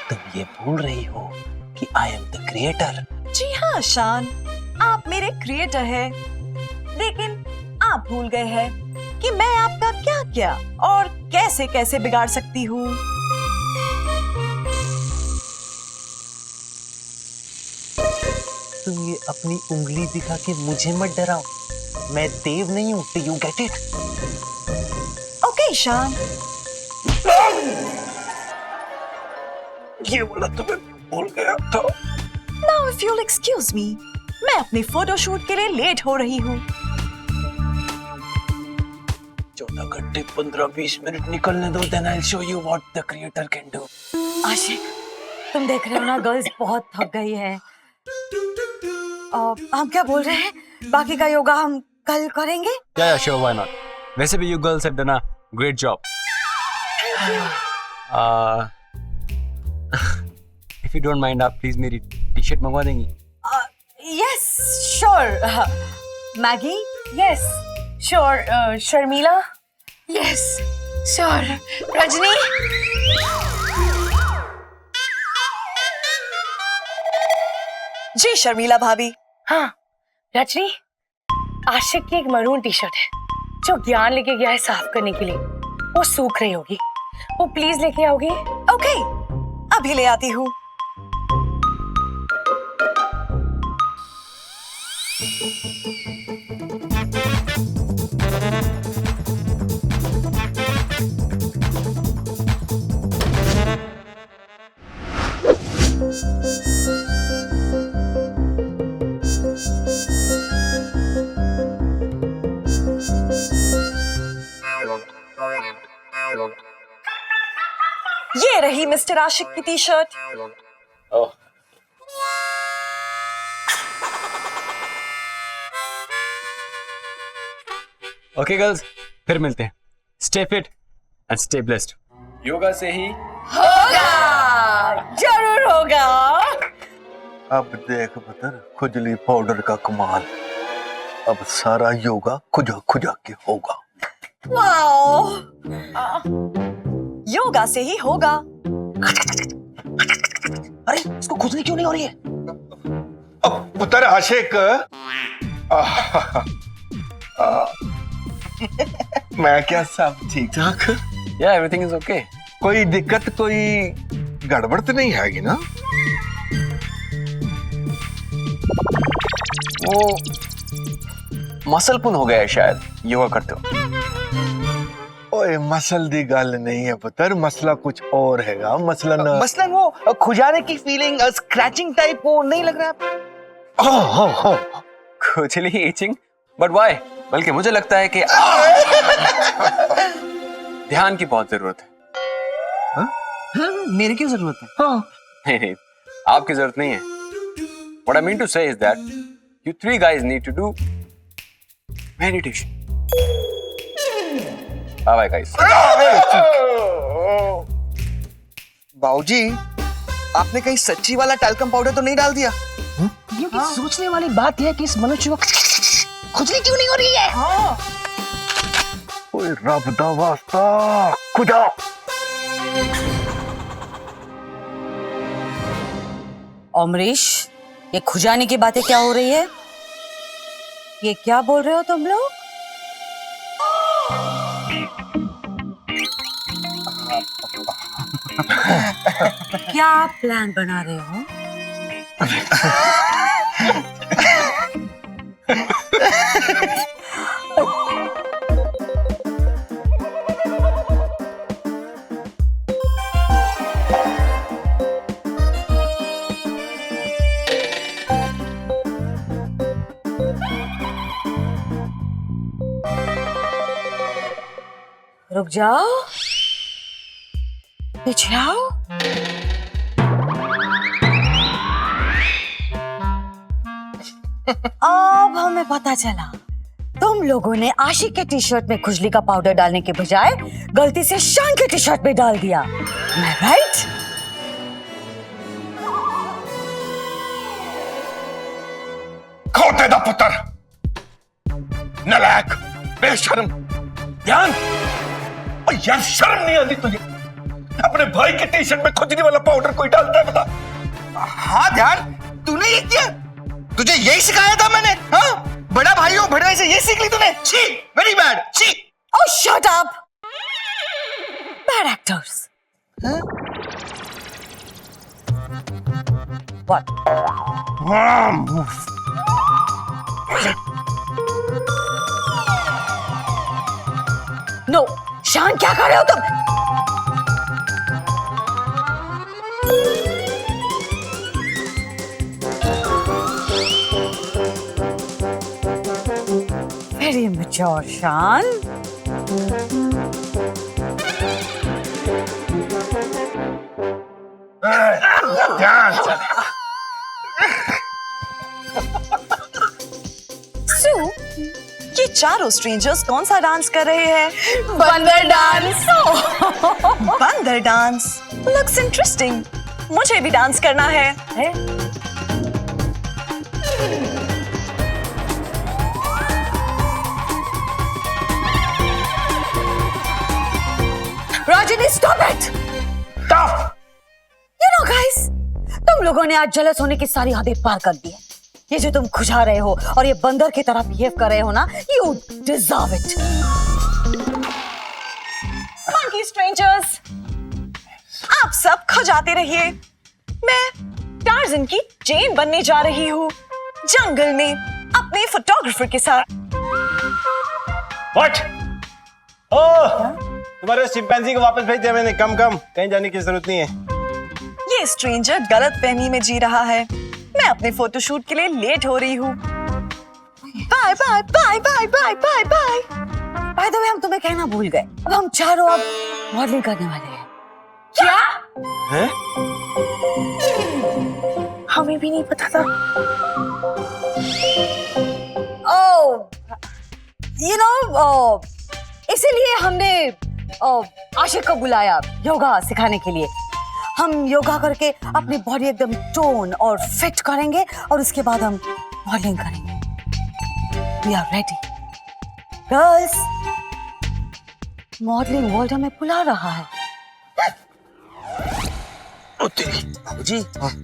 तुम ये भूल रही हो कि आई एम द क्रिएटर। जी हाँ शान, आप मेरे क्रिएटर हैं, लेकिन आप भूल गए हैं कि मैं आपका क्या क्या और कैसे कैसे बिगाड़ सकती हूँ। तुम ये अपनी उंगली दिखा के मुझे मत डराओ, मैं देव नहीं हूँ। Do you get it? Okay शान। ये बोला तुम्हें भूल गया था। Now if you'll excuse me, मैं अपने फोटोशूट के लिए लेट हो रही हूँ। 14 घंटे 15-20 मिनट निकलने दो, then I'll show you what the creator can do. आशिक, तुम देख रहे हो ना, गर्ल्स बहुत थक गई है। हम क्या बोल रहे हैं, बाकी का योगा हम कल करेंगे? Yeah, sure, why not? वैसे भी you girls have done a great job. If you don't mind, आप please मेरी टी-शर्ट मंगवा देंगी? Yes, sure. Maggie? Yes, sure. Sharmila? Yes, sure. Rajni? जी शर्मिला भाभी। हाँ, रजनी, आशिक की एक मरून टी शर्ट है जो ज्ञान लेके गया है साफ करने के लिए। वो सूख रही होगी, वो प्लीज लेके आओगी? ओके, अभी ले आती हूँ। ये रही मिस्टर आशिक की T shirt. Oh. Okay, girls, फिर मिलते हैं। Stay fit and stay blessed. Yoga से ही होगा, जरूर होगा। अब देख पुत्र, खुजली पाउडर का कमाल। अब सारा योगा खुजा खुजा के होगा। वाओ, योगा से ही होगा। अरे इसको खुजली क्यों नहीं हो रही है? अब पुत्र आशिक, मैं क्या सब ठीक ठाक? Yeah, everything is okay. कोई दिक्कत, कोई गड़बड़ तो नहीं हैगी ना? वो मसल पुन हो गया है शायद योगा करते हो। ओए मसल दी गल नहीं है पुत्र, मसला कुछ और हैगा। मसलन वो खुजाने की फीलिंग, स्क्रैचिंग टाइप, वो नहीं लग रहा है? खुजली, itching, but why? बल्कि मुझे लगता है कि ध्यान की बहुत जरूरत है। मेरे क्यों जरूरत है? नहीं, आपकी जरूरत नहीं है। What I mean to say is that you three guys need to do meditation. Bye guys. बाबूजी, आपने कहीं सच्ची वाला टैल्कम पाउडर तो नहीं डाल दिया? क्योंकि सोचने वाली बात है कि इस मनुष्य को खुजली क्यों नहीं हो रही है? ओए रब दा वास्ता, खुजा। अमरीश, ये खुजाने की बातें क्या हो रही है? ये क्या बोल रहे हो तुम लोग? क्या प्लान बना रहे हो? रुक जाओ, पीछे आओ। अब हमें पता चला, तुम लोगों ने आशिक के टी शर्ट में खुजली का पाउडर डालने के बजाय गलती से शान के टी शर्ट में डाल दिया। मैं राइट? खोते दा पुत्र, नलायक, बेशर्म, ध्यान। और यार शर्म नहीं आती तुझे? अपने भाई के टी शर्ट में खुजली वाला पाउडर कोई डालता है बता? हाँ ध्यान, तूने ये किया? तुझे यही सिखाया था मैंने? हाँ, बड़ा भाई हो, बड़े भाई से ये सीख ली तूने? छी, वेरी बैड, छी। Oh, shut up! Bad actors. हाँ? What? No, शान क्या कर रहे हो तुम? Very immature, Shan. Sue, ये चारों स्ट्रेंजर्स कौन सा डांस कर रहे हैं? बंदर डांस। बंदर डांस लुक्स इंटरेस्टिंग। मुझे भी डांस करना है। Rajni, stop it! Stop! You know guys, तुम लोगों ने आज जलस होने की सारी हदें पार कर दी है। ये जो तुम खुजा रहे हो और ये बंदर की तरह बिहेव कर रहे हो ना, you deserve it. Monkey strangers, आप सब खुजाते रहिए। मैं टार्ज़न की चेन बनने जा रही हूँ जंगल में अपने फोटोग्राफर के साथ। What? ओह, तुम्हारे चिंपैंजी को वापस भेज दिया मैंने। कम कहीं जाने की जरूरत नहीं है। ये स्ट्रेंजर गलतफहमी में जी रहा है। मैं अपने फोटोशूट के लिए लेट हो रही हूँ। Bye bye bye bye bye bye bye. By the way, हम तुम्हें कहना भूल गए, अब हम चारों अब मॉडलिंग करने वाले हैं। क्या? हैं? हमें भी नहीं पता था। इसीलिए हमने आशिक को बुलाया योगा सिखाने के लिए। हम योगा करके अपनी बॉडी एकदम टोन और फिट करेंगे और उसके बाद हम मॉडलिंग करेंगे। We are ready girls. Modelling world हमें बुला रहा है। जी,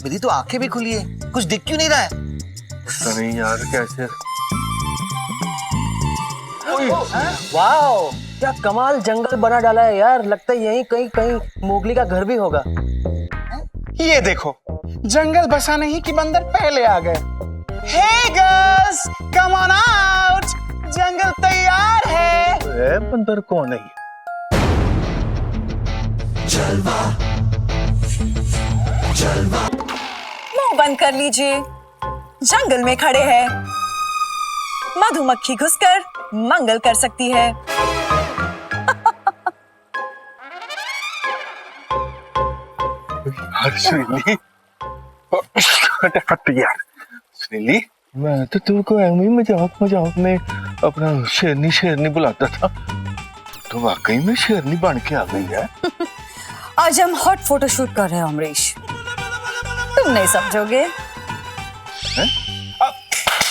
मेरी तो आंखें भी खुली है, कुछ दिख क्यों नहीं रहा है? पता नहीं यार कैसे। वाओ, क्या कमाल जंगल बना डाला है यार। लगता है यहीं कहीं कहीं मोगली का घर भी होगा। ये देखो, जंगल बसा नहीं कि बंदर पहले आ गए। हे गर्ल्स, कम ऑन आउट, जंगल तैयार है। ए, बंदर कौन है? मुंह बंद कर लीजिए, जंगल में खड़े हैं। मधुमक्खी घुसकर मंगल कर सकती है। श्रीली, यार श्रीली, मैं तो तुमको ऐसे ही मजाक में अपना शेरनी बुलाता था। तो वाकई में शेरनी बन के आ गई है। आज हम हॉट फोटोशूट कर रहे हैं अमरीश, तुम नहीं समझोगे।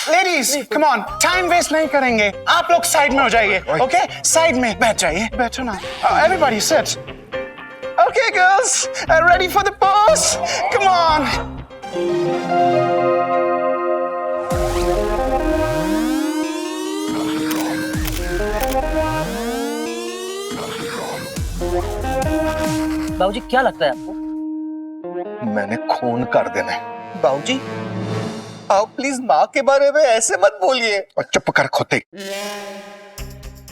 Ladies, come on, time waste नहीं करेंगे। आप लोग साइड में हो जाइए, ओके? साइड में बैठ जाइए, बैठो ना। Everybody sit. Okay, girls, ready for the pose? Come on. बाबूजी, क्या लगता है आपको? मैंने खून कर देना है। बाबूजी, आप प्लीज माँ के बारे में ऐसे मत बोलिए। और चुप कर खोते।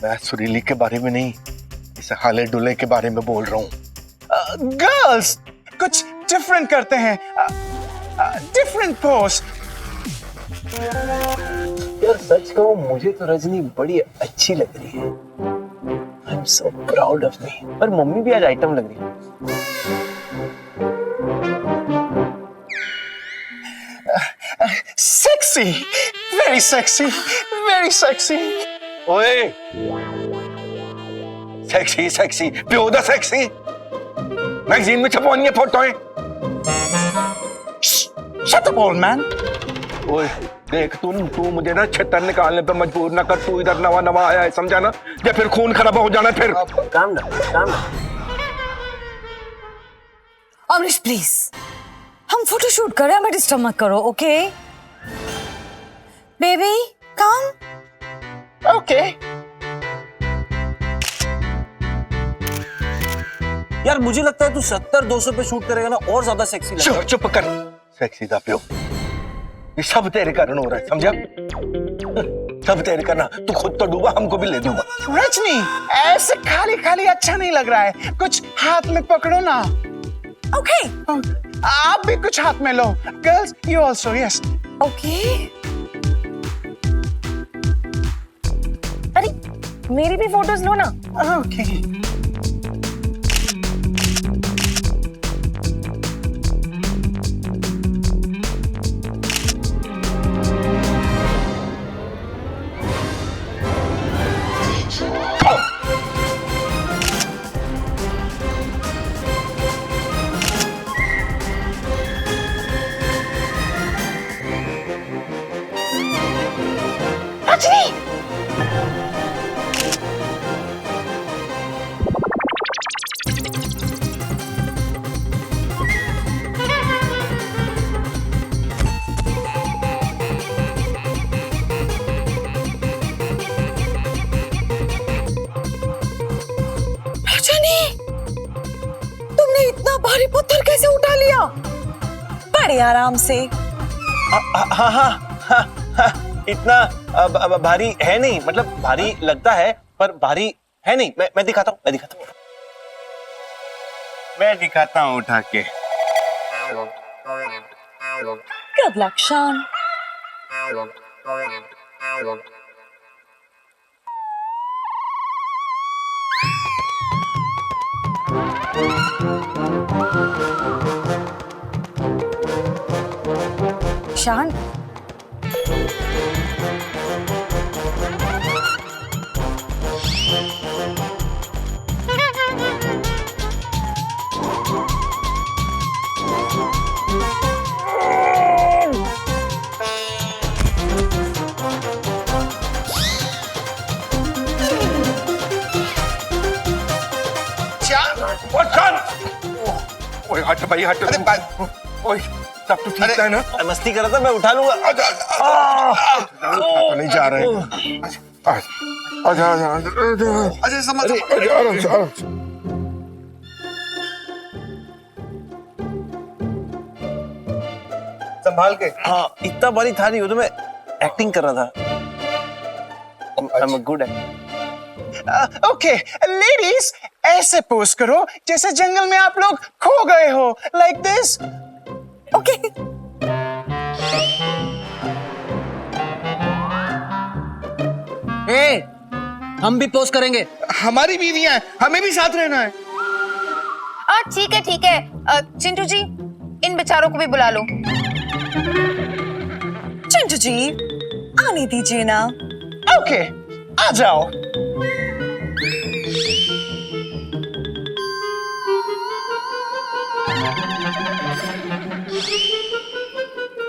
मैं सुरीली के बारे में नहीं, इस हाले डुले के बारे में बोल रहा हूँ। गर्ल्स, कुछ डिफरेंट करते हैं। Different pose. यार सच कहूं, मुझे तो रजनी बड़ी अच्छी लग रही है। I am so proud of me. पर मम्मी भी आज आइटम लग रही है। Sexy, very sexy, very sexy. ओए, सेक्सी प्यो दा सेक्सी। मैगजीन में छपवानी है फोटोएं। Shut up, old man. ओए देख, तू मुझे ना छत्तर निकालने पे मजबूर ना कर। तू इधर नवा आया है, समझा ना? या फिर खून खराब हो जाना फिर। काम ना। अमरीश प्लीज, हम फोटो शूट कर रहे हैं, हमें डिस्टर्ब मत करो, ओके? बेबी कम। Okay. यार मुझे लगता है तू 70-200 पे शूट करेगा ना और ज्यादा सेक्सी लगेगा। चुप कर सेक्सी दा प्यो, ये सब तेरे कारण हो रहा है, समझा? सब तेरे कारण, तू खुद तो डूबा, हमको भी ले दूंगा। रजनी, ऐसे खाली खाली अच्छा नहीं लग रहा है, कुछ हाथ में पकड़ो ना। ओके आप भी कुछ हाथ में लो। Girls, you also, yes. Okay. अरे मेरी भी फोटोज लो ना। ओके। तुमने इतना भारी पत्थर कैसे उठा लिया? बड़े आराम से। हाँ, इतना भारी है नहीं, मतलब भारी लगता है पर भारी है नहीं। मैं दिखाता हूँ, मैं दिखाता हूँ उठा के। गुड लक शान। शान, ओए हट भाई हट। ओए सब तो ठीक है ना? मस्ती कर रहा था, मैं उठा लूंगा। तो नहीं जा रहे हैं। आजा आजा अजय समझ आराम से आराम से। संभाल के। हाँ, इतना भारी था नहीं, वो तो मैं एक्टिंग कर रहा था। I'm a good actor. Okay ladies, ऐसे पोज करो जैसे जंगल में आप लोग खो गए हो, लाइक दिस। ओके। हम भी पोस्ट करेंगे। हमारी बीवियां हैं, हमें भी साथ रहना है। ठीक है ठीक है। चिंटू जी, इन बेचारों को भी बुला लो। चिंटू जी, आने दीजिए ना। ओके, आ जाओ।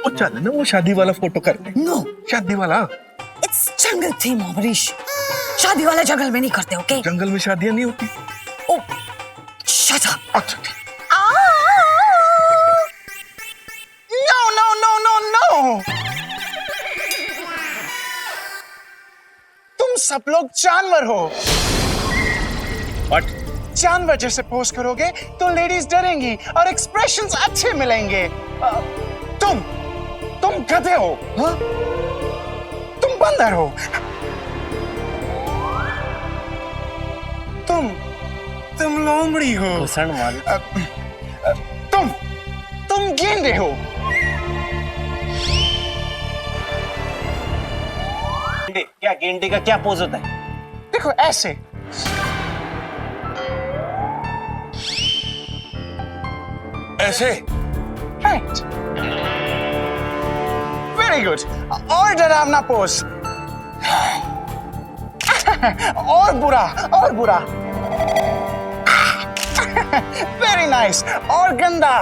वो चल ना, वो शादी वाला फोटो कर ले। नो, शादी वाला? It's jungle theme Amrish. शादी वाला जंगल में नहीं करते, ओके? जंगल में शादियां नहीं होती। Oh, shut up. अच्छा ठीक। No no no no no, तुम सब लोग जानवर हो। What? जानवर जैसे पोज करोगे तो लेडीज डरेंगी और एक्सप्रेशंस अच्छे मिलेंगे। तुम गधे हो। हाँ? तुम बंदर हो। तुम लोमड़ी हो। घुसड़ मार। तुम गेंडे हो। क्या गेंडे का क्या पोज होता है? देखो ऐसे। ऐसे? Right, very good. और डरावना पोज। और बुरा। Very nice. और गंदा।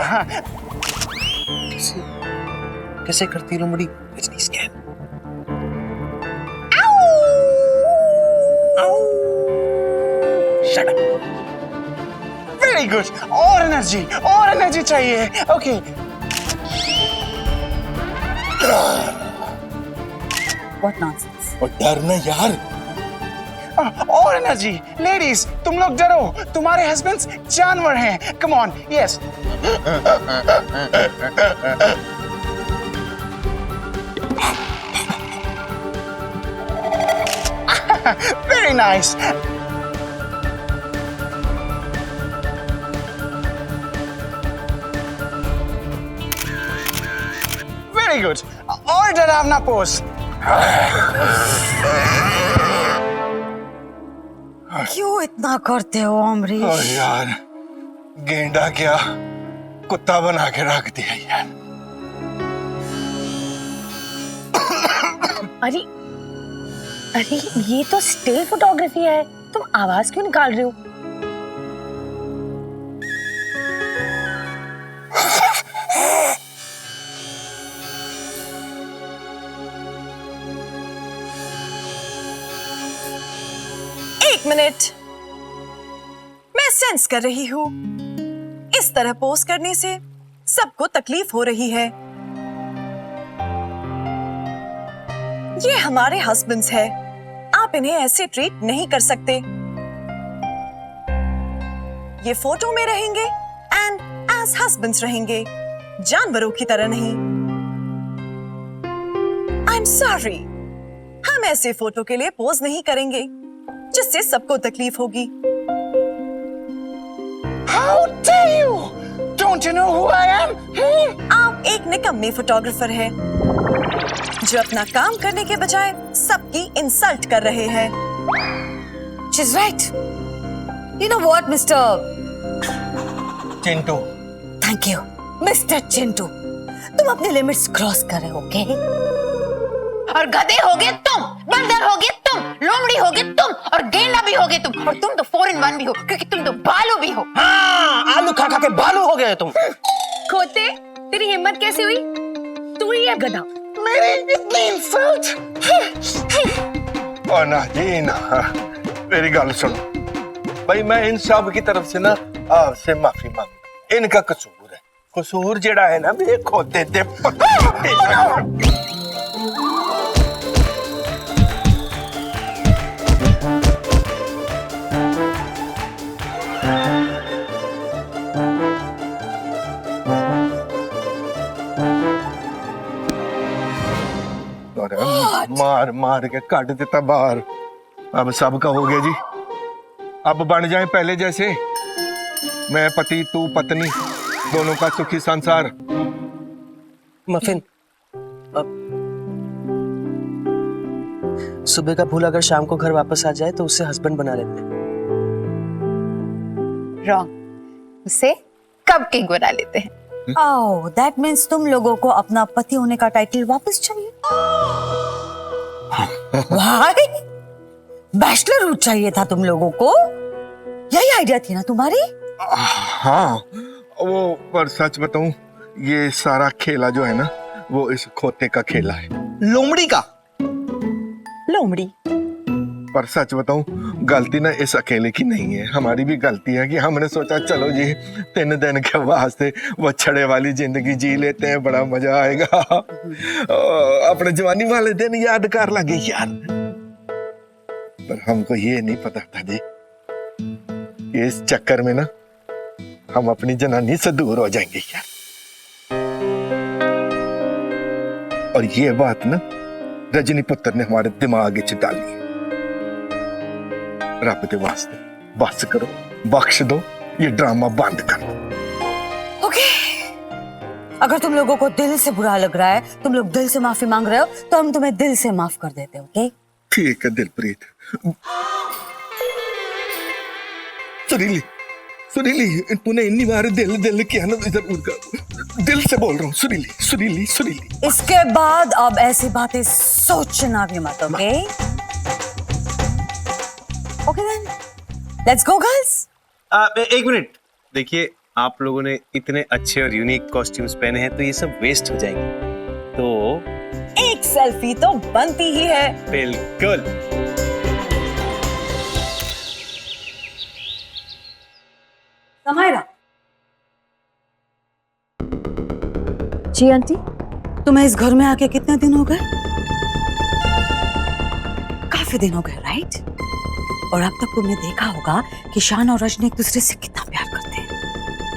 कैसे करती लोमड़ी? Rajni scan. Shut up. Very good, और एनर्जी चाहिए. ओके. What nonsense. और डरना यार. और एनर्जी. लेडीज, तुम लोग डरो, तुम्हारे हस्बैंड्स जानवर हैं. Come on. Yes. Very nice. Very good. और डरावना पोज. क्यों इतना करते हो अमरीश? ओ यार, गेंडा क्या कुत्ता बना के रख दिया यार. अरे अरे ये तो स्टिल फोटोग्राफी है, तुम आवाज क्यों निकाल रहे हो? एक मिनट, मैं सेंस कर रही हूँ इस तरह पोस्ट करने से सबको तकलीफ हो रही है. ये हमारे हस्बैंड्स हैं, आप इन्हें ऐसे ट्रीट नहीं कर सकते. ये फोटो में रहेंगे एंड एज हस्बैंड्स रहेंगे, जानवरों की तरह नहीं. आई एम सॉरी, हम ऐसे फोटो के लिए पोज नहीं करेंगे जिससे सबको तकलीफ होगी. How dare you? Don't you know who I am? आप एक निकम्मे फोटोग्राफर हैं जो अपना काम करने के बजाय सबकी इंसल्ट कर रहे हैं. She's right. You know what, Mr. Chintu. Thank you, Mr. Chintu. तुम अपने लिमिट्स क्रॉस कर रहे हो, ओके? और गधे होगे तुम, बंदर होगे तुम, लोमड़ी होगे तुम, और गेंडा भी होगे तुम, और तुम तो 4 in 1 भी हो, क्योंकि तुम तो बालू भी हो. हाँ, आलू खा खा के बालू हो गए तुम. खोते, तेरी हिम्मत कैसे हुई? तू ही है गधा. मेरी इतनी इंसल्ट. और ना जी ना, मेरी गल सुनो भाई, मैं इन सब की तरफ से ना आपसे माफी मांगू. इनका कसूर है. कसूर जेड़ा है ना मेरे खोते ते मार मार के काट देता बाहर. अब सबका हो गया जी. अब बन जाए पहले जैसे, मैं पति तू पत्नी, दोनों का सुखी संसार. मफिन, अब सुबह का फूल अगर शाम को घर वापस आ जाए तो उसे हस्बैंड बना लेते हैं. रॉन्ग, उसे कब केक बना लेते हैं. Oh, that means तुम लोगों को अपना पति होने का टाइटल वापस चाहिए. Why? बैचलर रूट चाहिए था तुम लोगों को? यही आइडिया थी ना तुम्हारी? हाँ, वो पर सच बताऊं, ये सारा खेला जो है ना, वो इस खोते का खेला है. लोमड़ी का. लोमड़ी. पर सच बताऊं, गलती ना इस अकेले की नहीं है, हमारी भी गलती है कि हमने सोचा चलो जी 3 दिन के वास्ते वो छड़े वाली जिंदगी जी लेते हैं, बड़ा मजा आएगा. अपने जवानी वाले दिन याद कर लगे यार. पर हमको ये नहीं पता था जी कि इस चक्कर में ना हम अपनी जनानी से दूर हो जाएंगे यार. और ये बात ना रजनी पुत्र ने हमारे दिमाग में डाली. रब के वास्ते बस करो, बख्श दो, ये ड्रामा बंद कर दो. ओके, अगर तुम लोगों को दिल से बुरा लग रहा है, तुम लोग दिल से माफी मांग रहे हो, तो हम तुम्हें दिल से माफ कर देते हैं. ओके? ठीक है दिलप्रीत. सुरीली, सुरीली, तूने इतनी बार दिल दिल किया ना, इधर उधर. दिल से बोल रहा हूँ, सुरीली सुरीली सुरीली. इसके बाद अब ऐसी बातें सोचना भी मत. Okay? Okay then, let's go girls. एक मिनट, देखिए आप लोगों ने इतने अच्छे और यूनिक कॉस्ट्यूम्स पहने हैं, तो ये सब वेस्ट हो जाएंगे. तो एक सेल्फी तो बनती ही है. बिल्कुल. समय जी आंटी। तुम्हें इस घर में आके कितने दिन हो गए? काफी दिन हो गए, राइट? और अब तक तुमने देखा होगा कि शान और रजनी एक दूसरे से कितना प्यार करते हैं,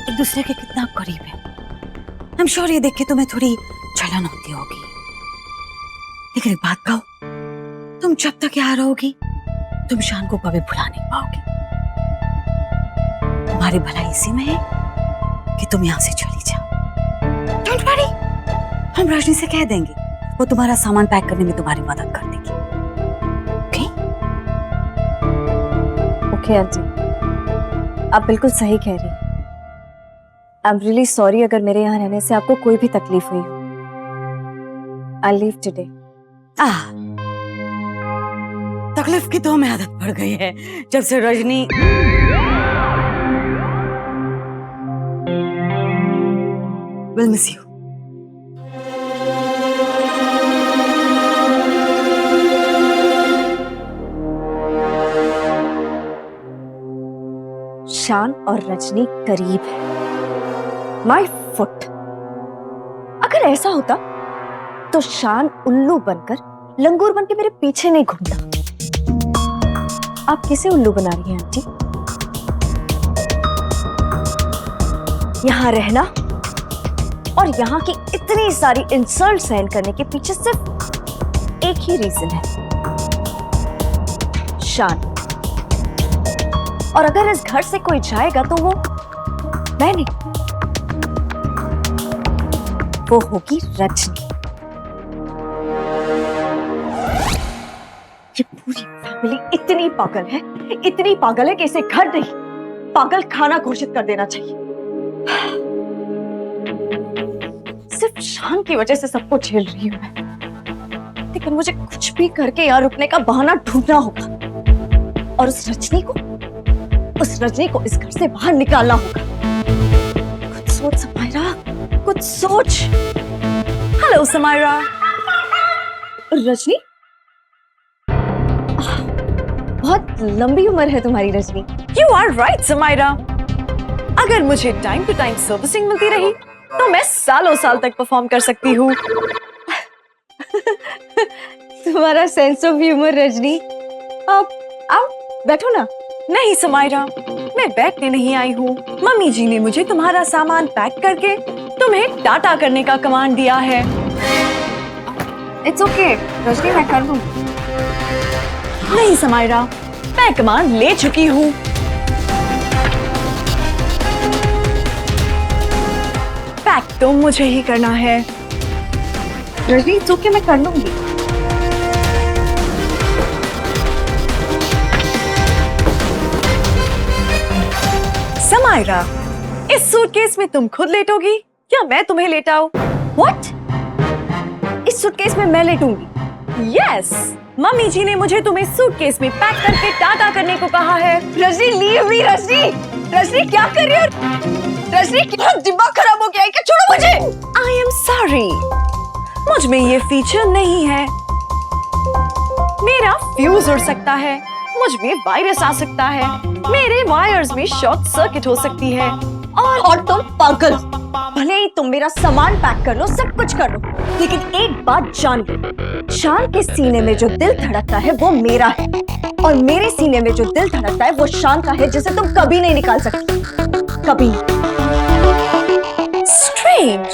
एक दूसरे के कितना करीब है। आई एम श्योर ये देख के तुम्हें थोड़ी जलन होती होगी, लेकिन एक बात कहो, तुम जब तक यहाँ रहोगी तुम शान को कभी भुला नहीं पाओगी। तुम्हारी भलाई इसी में है कि तुम यहाँ से चली जाओ। डोंट वरी, हम रजनी से कह देंगे, वो तुम्हारा सामान पैक करने में तुम्हारी मदद कर देगी। ओके आंटी, आप बिल्कुल सही कह रही हैं। आई एम रियली सॉरी अगर मेरे यहाँ रहने से आपको कोई भी तकलीफ हुई हो। I leave today. तकलीफ की तो हमें आदत पड़ गई है जब से रजनी विल मिस यू। शान और रजनी करीब है, माय फुट। अगर ऐसा होता तो शान उल्लू बनकर लंगूर बनके मेरे पीछे नहीं घूमता। आप किसे उल्लू बना रही हैं आंटी? यहां रहना और यहाँ की इतनी सारी इंसल्ट सहन करने के पीछे सिर्फ एक ही रीजन है, शान। और अगर इस घर से कोई जाएगा तो वो मैं नहीं, वो होगी रजनी। ये पूरी फैमिली इतनी पागल है, इतनी पागल है कि इसे घर नहीं पागल खाना घोषित कर देना चाहिए। सिर्फ शान की वजह से सबको झेल रही हूं मैं, लेकिन मुझे कुछ भी करके यहाँ रुकने का बहाना ढूंढना होगा और उस रजनी को इस घर से बाहर निकालना होगा। कुछ सोच समायरा, कुछ सोच। हेलो समायरा। रजनी, बहुत लंबी उम्र है तुम्हारी Rajni. You are right Samaira. अगर मुझे टाइम टू टाइम सर्विसिंग मिलती रही तो मैं सालों साल तक परफॉर्म कर सकती हूँ। तुम्हारा सेंस ऑफ ह्यूमर रजनी। आप आओ बैठो ना। नहीं समायरा, मैं बैठने नहीं आई हूँ। मम्मी जी ने मुझे तुम्हारा सामान पैक करके तुम्हें टाटा करने का कमांड दिया है। इट्स ओके रजनी, मैं कर दूँ। नहीं समायरा, मैं कमांड ले चुकी हूँ। पैक तो मुझे ही करना है। रजनी इट्स ओके, मैं कर लूंगी। समायरा, इस सूटकेस में तुम खुद लेटोगी या मैं तुम्हें लेटाऊं? What? इस सूटकेस में मैं लेटूंगी? यस, मम्मी जी ने मुझे तुम्हें सूटकेस में पैक करके टाटा करने को कहा है। Rajni leave me. रजनी क्या कर रही हो? रजनी क्या दिमाग खराब हो गया है क्या? छोड़ो मुझे। आई एम सॉरी, मुझ में ये फीचर नहीं है। मेरा फ्यूज उड़ सकता है, मुझ में वायरस आ सकता है, मेरे वायर्स में शॉर्ट सर्किट हो सकती है। और तुम पागल हो। भले ही तुम मेरा सामान पैक कर लो, सब कुछ कर लो, लेकिन एक बात जान लो, शान के सीने में जो दिल धड़कता है वो मेरा है, और मेरे सीने में जो दिल धड़कता है वो शान का है, जिसे तुम कभी नहीं निकाल सकती, कभी। स्ट्रेंज।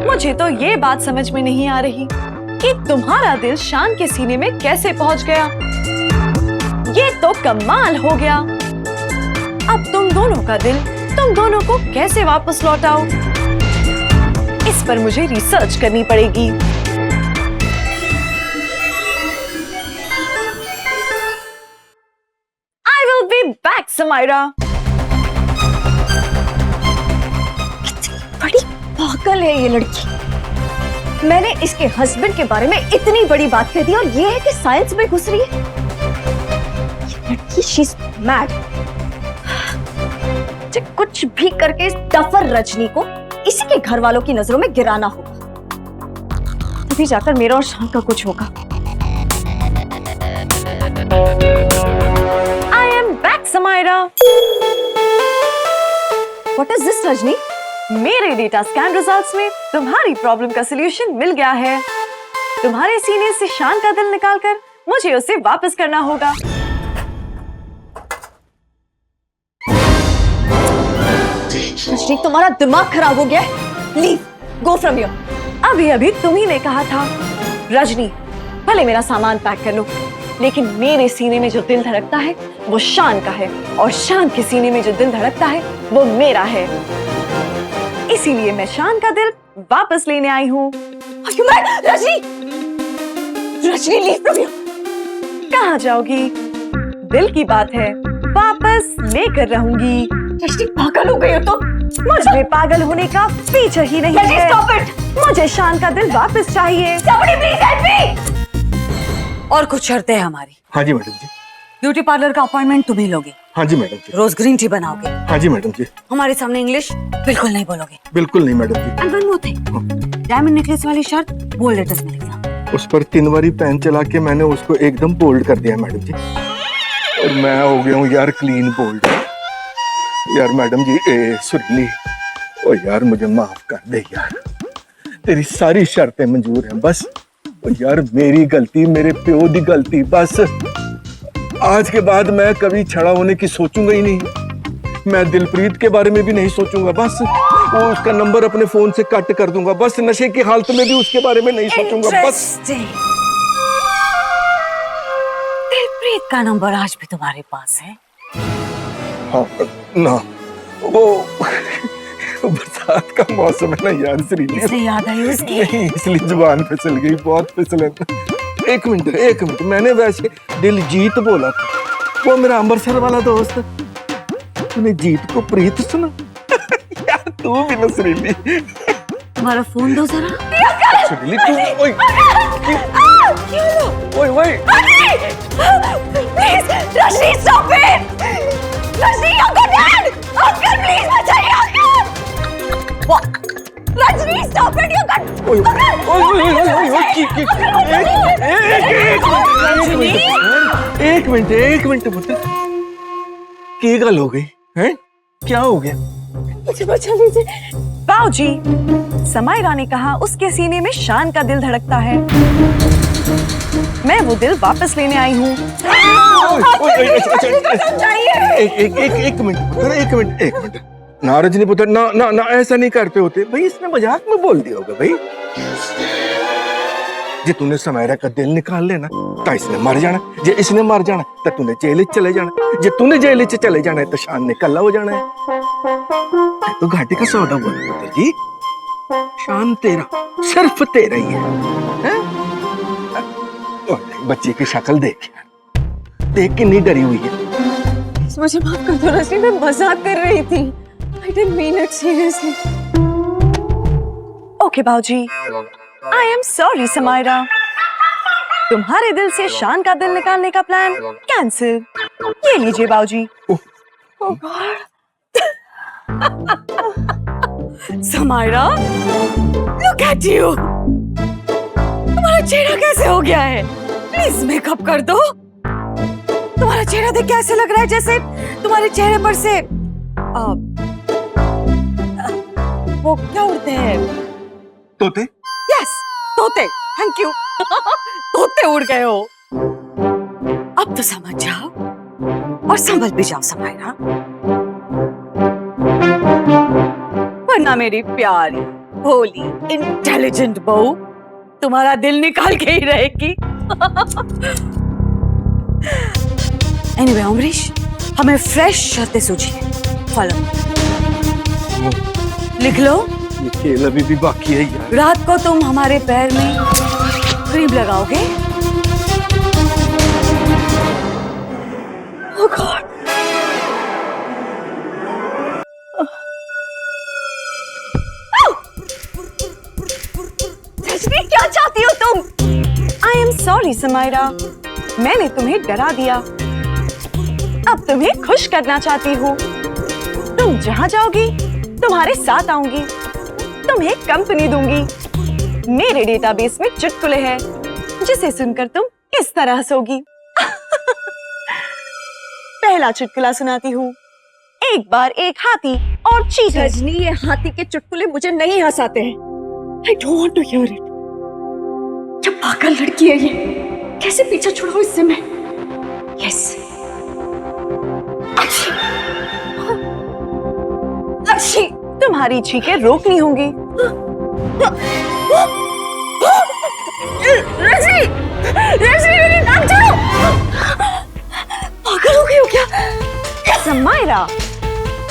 मुझे तो ये बात समझ में नहीं आ रही कि तुम्हारा दिल शान के सीने में कैसे पहुंच गया। ये तो कमाल हो गया। अब तुम दोनों का दिल तुम दोनों को कैसे वापस लौटाओ, इस पर मुझे रिसर्च करनी पड़ेगी। I will be back, Samaira. कितनी बड़ी पागल है ये लड़की। मैंने इसके हस्बैंड के बारे में इतनी बड़ी बात कह दी और ये है कि साइंस में घुस रही है। ये लड़की शीज मैड। मुझे कुछ भी करके इस डफर रजनी को इसी के घर वालों की नजरों में गिराना होगा, तभी जाकर मेरा और शान का कुछ होगा। I am back, Samaira. What is this, Rajni? मेरे डेटा स्कैन रिजल्ट्स में तुम्हारी प्रॉब्लम का सलूशन मिल गया है। तुम्हारे सीने से शान का दिल निकालकर मुझे उसे वापस करना होगा। रजनी, तुम्हारा दिमाग खराब हो गया है। Leave, go from here. अभी अभी तुम्ही ने कहा था रजनी, भले मेरा सामान पैक कर लो, लेकिन मेरे सीने में जो दिल धड़कता है वो शान का है, और शान के सीने में जो दिल धड़कता है वो मेरा है। इसीलिए मैं शान का दिल वापस लेने आई हूँ। Rajni, Rajni, leave from here. कहाँ जाओगी? दिल की बात है, वापस लेकर रहूंगी। रजनी, पागल हो गई हो तो? मुझ में पागल होने का फीचर ही नहीं है। Stop it. मुझे शान का दिल वापस चाहिए। Somebody please help me। और कुछ शर्तें हैं हमारी। हाँ जी मैडम जी। ब्यूटी पार्लर का अपॉइंटमेंट तुम ही लोगे। हाँ जी मैडम जी। रोज ग्रीन टी बनाओगे। हाँ जी मैडम जी। हमारे सामने इंग्लिश बिल्कुल नहीं बोलोगे। बिल्कुल नहीं madam ji. And one more thing, diamond necklace वाली शर्त बोल्ड लेटर्स में लिखना। उस पर 3 बारी पेन चला के मैंने उसको एकदम बोल्ड कर दिया मैडम जी, और मैं हो गया हूँ यार क्लीन बोल्ड। यार मैडम जी, सुरीली, ओ यार मुझे माफ कर दे यार, तेरी सारी शर्तें मंजूर हैं, बस ओ यार मेरी गलती, मेरे प्यो दी गलती। बस आज के बाद मैं कभी छड़ा होने की सोचूंगा ही नहीं। मैं दिलप्रीत के बारे में भी नहीं सोचूंगा। बस वो उसका नंबर अपने फोन से कट कर दूंगा। बस नशे की हालत में भी उसके बारे में नहीं सोचूंगा। बस दिलप्रीत का नंबर आज भी तुम्हारे पास है? हाँ ना, वो बरसात का मौसम है ना यार श्रीली, इसलिए याद आई उसकी। नहीं इसलिए जुबान फिसल गई, बहुत फिसलन। एक मिनट, मैंने वैसे दिलजीत बोला था, वो मेरा अमृतसर वाला दोस्त। तूने जीत को प्रीत सुना? यार तू भी ना श्रीली। तुम्हारा फोन दो जरा। श्रीली तू, ओए ओए please Rajni, stop it. Rajni, uncle, dad, uncle please बचाइए uncle. Rajni, stop it, you got. ओए एक मिनट पुत्र, की गल हो गई है? क्या हो गया? मुझे बचा लीजिए। बाऊजी, समायरा ने कहा उसके सीने में शान का दिल धड़कता है। मैं वो दिल वापस लेने आई हूँ। एक मिनट ना रजनी पुत्र, ना ऐसा नहीं करते होते भाई, इसने मजाक में बोल दिया होगा भाई। जे तूने समायरा का दिल निकाल लेना तो इसने मर जाना, जे इसने मर जाना तो तूने जेल चले जाना, जे तूने जेल चले जाना है तो शान ने कल्ला हो जाना है। तो घाटे का सौदा बोला पुत्र जी, शान तेरा, सिर्फ तेरा ही है? बच्चे की शक्ल देख कितनी डरी हुई है। मुझे माफ कर दो रजनी, मैं मजाक कर रही थी। I didn't mean it seriously. Okay बाऊजी, I am sorry Samaira. तुम्हारे दिल से शान का दिल निकालने का प्लान कैंसिल। ये लीजिए बाऊजी। Oh God. Samaira, look at you. तुम्हारा चेहरा कैसे हो गया है? प्लीज मेकअप कर दो। तुम्हारा चेहरा देख कैसे लग रहा है जैसे तुम्हारे चेहरे पर से वो क्या उड़ते हैं? तोते? यस, तोते। Thank you. तोते उड़ गए हो। अब तो समझ जाओ और संभल भी जाओ समायरा, वरना मेरी प्यारी, भोली, इंटेलिजेंट बहू तुम्हारा दिल निकाल के ही रहेगी। एनीवे अमरीश, हमें फ्रेश शर्तें सूझी है, फॉलो। लिख लो। ये खेल अभी भी बाकी है यार। रात को तुम हमारे पैर में क्रीम लगाओगे। Oh God. रजनी, क्या चाहती हो तुम? I am sorry समायरा, मैंने तुम्हें डरा दिया। अब तुम्हें खुश करना चाहती हूँ। तुम जहाँ जाओगी तुम्हारे साथ आऊंगी, तुम्हें कंपनी दूंगी। मेरे डेटाबेस में चुटकुले हैं जिसे सुनकर तुम इस तरह हंसोगी। पहला चुटकुला सुनाती हूँ। एक बार एक हाथी और चीज। रजनी, ये हाथी के चुटकुले मुझे नहीं हंसाते हैं। I don't want to hear it. क्या पागल लड़की है ये? कैसे पीछा छुड़ाऊं इससे मैं? Yes. अच्छी, तुम्हारी छींकें रोकनी होंगी। रजनी, रजनी मेरी नाक छोड़ो। पागल हो गई हो क्या? समायरा,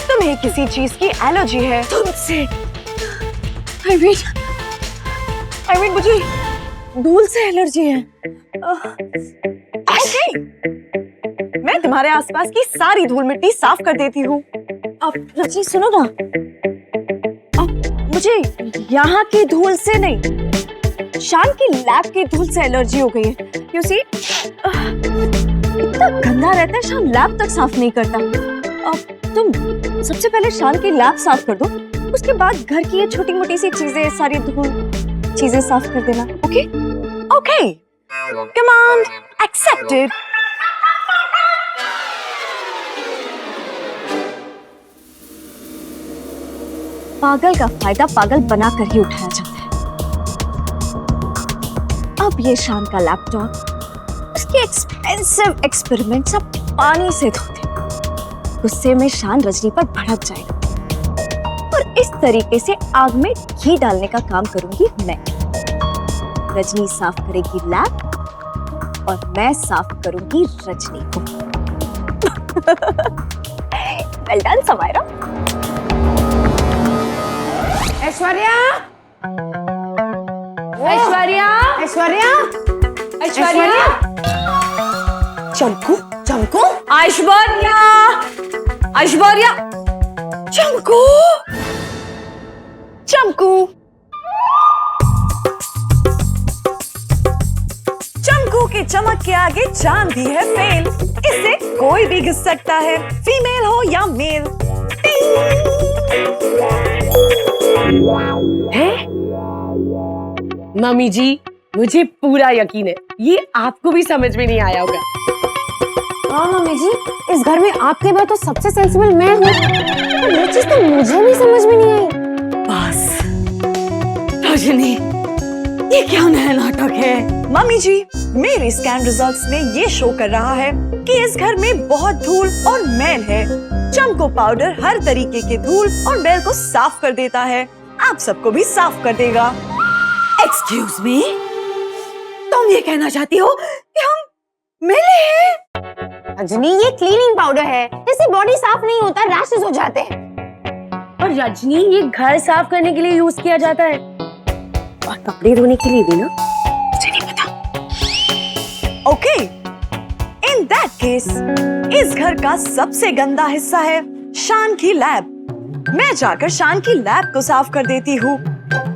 तुम्हें किसी चीज की एलर्जी है? तुमसे? I mean मुझे धूल से एलर्जी है। Okay. मैं तुम्हारे आसपास की सारी धूल मिट्टी साफ कर देती हूँ। अब रजनी सुनो ना, अब मुझे यहाँ की धूल से नहीं, शान की लैब की धूल से एलर्जी हो गई है। You see, इतना गंदा रहता है, शान लैब तक साफ नहीं करता। अब तुम सबसे पहले शान की लैब साफ कर दो, उसके बाद घर की ये छोटी मोटी सी चीजें, सारी धूल चीजें साफ कर देना। ओके? ओके। Command accepted. पागल का फायदा पागल बनाकर ही उठाया जाता है। अब ये शान का लैपटॉप, उसके एक्सपेंसिव एक्सपेरिमेंट सब पानी से धोते, गुस्से में शान रजनी पर भड़क जाएगा और इस तरीके से आग में घी डालने का काम करूंगी मैं। रजनी साफ करेगी लैब और मैं साफ करूंगी रजनी को। Well done Samaira. ऐश्वर्या, ऐश्वर्या, ऐश्वर्या, ऐश्वर्या, चमकू, चमकू, ऐश्वर्या, ऐश्वर्या, चमकू, चमकू, चमकू की चमक के आगे चांद भी है फेल, इससे कोई भी घिस सकता है, फीमेल हो या मेल। है मम्मी जी, मुझे पूरा यकीन है ये आपको भी समझ में नहीं आया होगा। हाँ मम्मी जी, इस घर में आपके बाद तो सबसे सेंसिबल मैं हूँ, पर ये चीज तो मुझे भी समझ में नहीं आई। बस रजनी, ये क्या नया नाटक है? मम्मी जी, मेरे स्कैन रिजल्ट्स में ये शो कर रहा है कि इस घर में बहुत धूल और मैल है। चमको पाउडर हर तरीके के धूल और मैल को साफ कर देता है, आप सबको भी साफ कर देगा। एक्सक्यूज मी, तुम ये कहना चाहती हो कि हम मिले हैं? रजनी, ये क्लीनिंग पाउडर है, इससे बॉडी साफ नहीं होता, रैशेस हो जाते हैं। और रजनी, ये घर साफ करने के लिए यूज किया जाता है और कपड़े धोने के लिए भी ना, मुझे नहीं पता। ओके, इन दैट केस इस घर का सबसे गंदा हिस्सा है शान की लैब। मैं जाकर शान की लैब को साफ कर देती हूँ,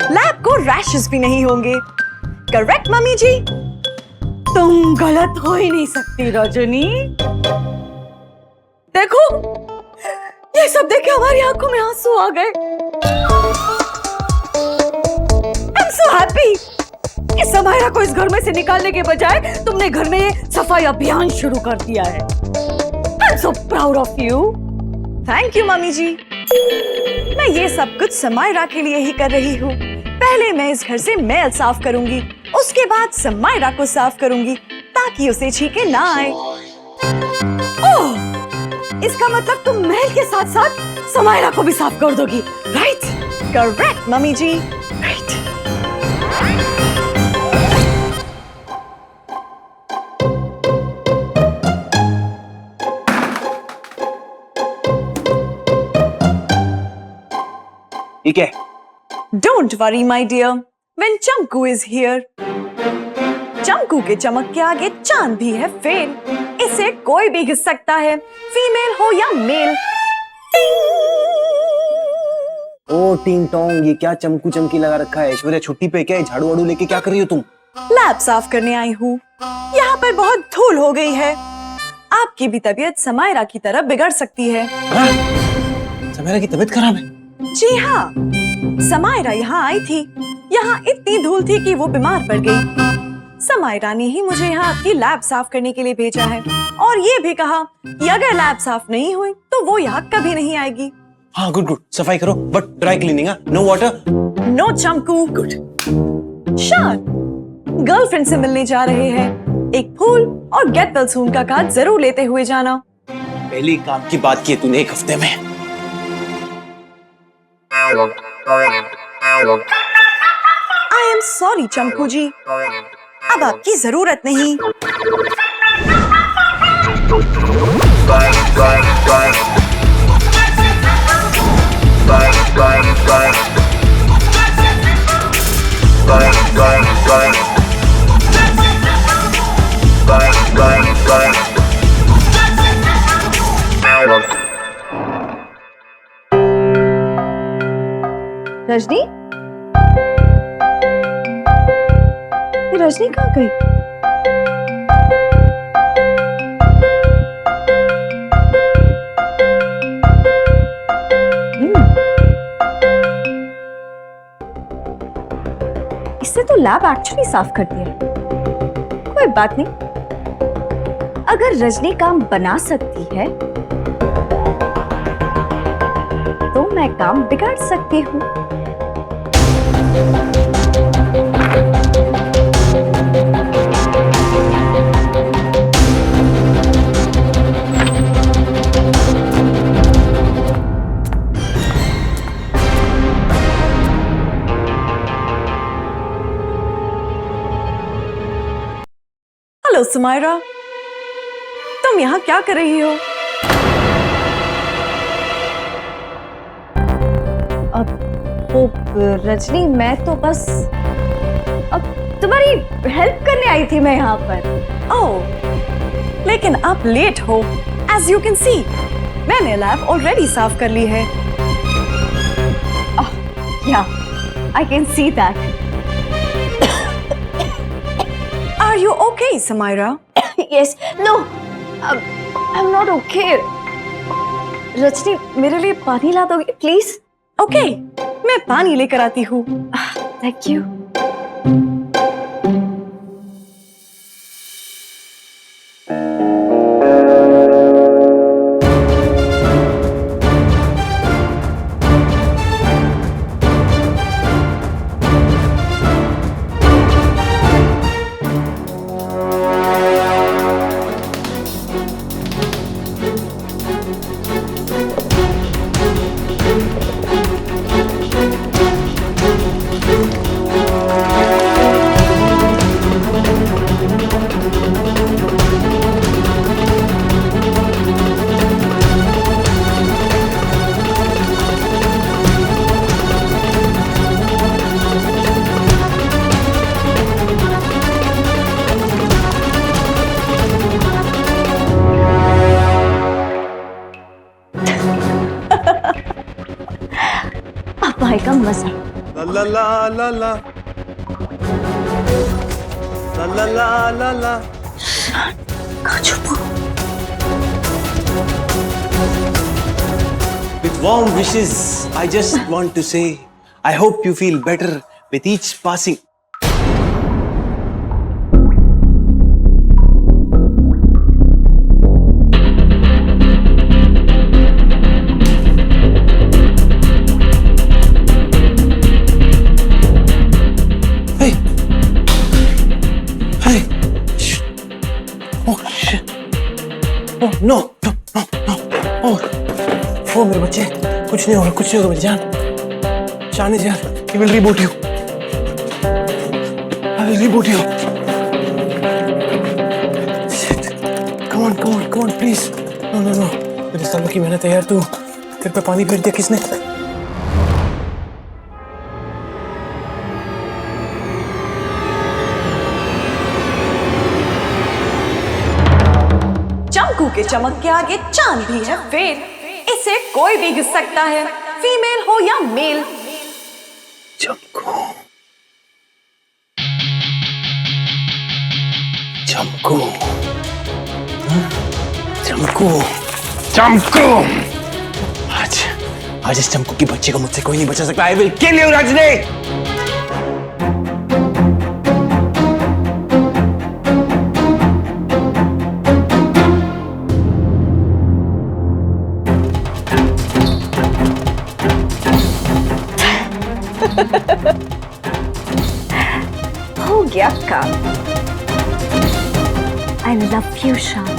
लैब को रैशेस भी नहीं होंगे। करेक्ट मम्मी जी? तुम गलत हो ही नहीं सकती रजनी। देखो, ये सब देख के हमारी आंखों में आंसू आ गए। I'm so happy कि समायरा को इस घर में से निकालने के बजाय तुमने घर में ये सफाई अभियान शुरू कर दिया है। I'm so proud of you. Thank you mummy ji. मैं ये सब कुछ समायरा के लिए ही कर रही हूँ। पहले मैं इस घर से मैल साफ करूंगी, उसके बाद समायरा को साफ करूंगी ताकि उसे छींके ना आए। ओह, इसका मतलब तुम महल के साथ साथ समायरा को भी साफ कर दोगी, राइट? करेक्ट मम्मी जी, राइट। ये क्या है? Don't worry my dear, when Chamku is here. चमकू के चमक के आगे चांद भी है फेल, इसे कोई भी घिस सकता है, फीमेल हो या मेल। ओ टिंग टोंग, ये क्या चमकू चमकी लगा रखा है? ऐश्वर्या छुट्टी पे क्या है? झाड़ू वाड़ू लेके क्या कर रही हो तुम? लैब साफ करने आई हूँ, यहाँ पर बहुत धूल हो गई है, आपकी भी तबीयत समायरा की तरह बिगड़ सकती है। समायरा की तबीयत खराब है? जी हाँ, समायरा यहाँ आई थी, यहाँ इतनी धूल थी कि वो बीमार पड़ गई। समायरा ने ही मुझे यहाँ आपकी लैब साफ करने के लिए भेजा है और ये भी कहा कि अगर लैब साफ नहीं हुई तो वो यहाँ कभी नहीं आएगी। हाँ गुड गुड, सफाई करो but dry cleaning, no water. No Chamku. Good. Shaan girlfriend से मिलने जा रहे हैं, एक फूल और गेट वेल सून का कार्ड जरूर लेते हुए जाना। पहली काम की बात की है तूने 1 हफ्ते में। आई एम सॉरी चमकू जी, अब आपकी जरूरत नहीं। रजनी, ये रजनी कहाँ गई? इससे तो लैब एक्चुअली साफ कर दिया। कोई बात नहीं, अगर रजनी काम बना सकती है तो मैं काम बिगाड़ सकती हूँ। हेलो सुमायरा, तुम यहाँ क्या कर रही हो? वो रजनी, मैं तो बस अब तुम्हारी हेल्प करने आई थी मैं यहाँ पर। ओह, लेकिन आप लेट हो। एज यू कैन सी, मैंने लैब ऑलरेडी साफ कर ली है। Yeah, I can see that. Are you okay Samaira? Yes, no, I am not okay. Rajni, मेरे लिए पानी ला दोगे प्लीज? ओके, मैं पानी लेकर आती हूँ। Thank you. पापा का मजा। ला ला ला ला ला ला ला ला ला। कहाँ छुपा? With warm wishes, I just want to say, I hope you feel better with each passing. Hey, hey, shh. Oh shit. Oh no, no, no, no. Oh. ओ मेरे बच्चे, कुछ नहीं होगा मेरी जान। Shaan is here, he will reboot you. I will reboot you. Shit, come on please. No मेरे सालों की मेहनत है यार, तू तेरे पे पानी फेर दिया किसने? चमकू के चमक के आगे चांद भी है फेर, इसे कोई भी घिस सकता है, फीमेल हो या मेल। चमकू, चमकू, चमकू, चमकू। आज इस चमकू की बच्चे को मुझसे कोई नहीं बचा सकता। I will kill you Rajni. हो गया काम। आई लव यू शान।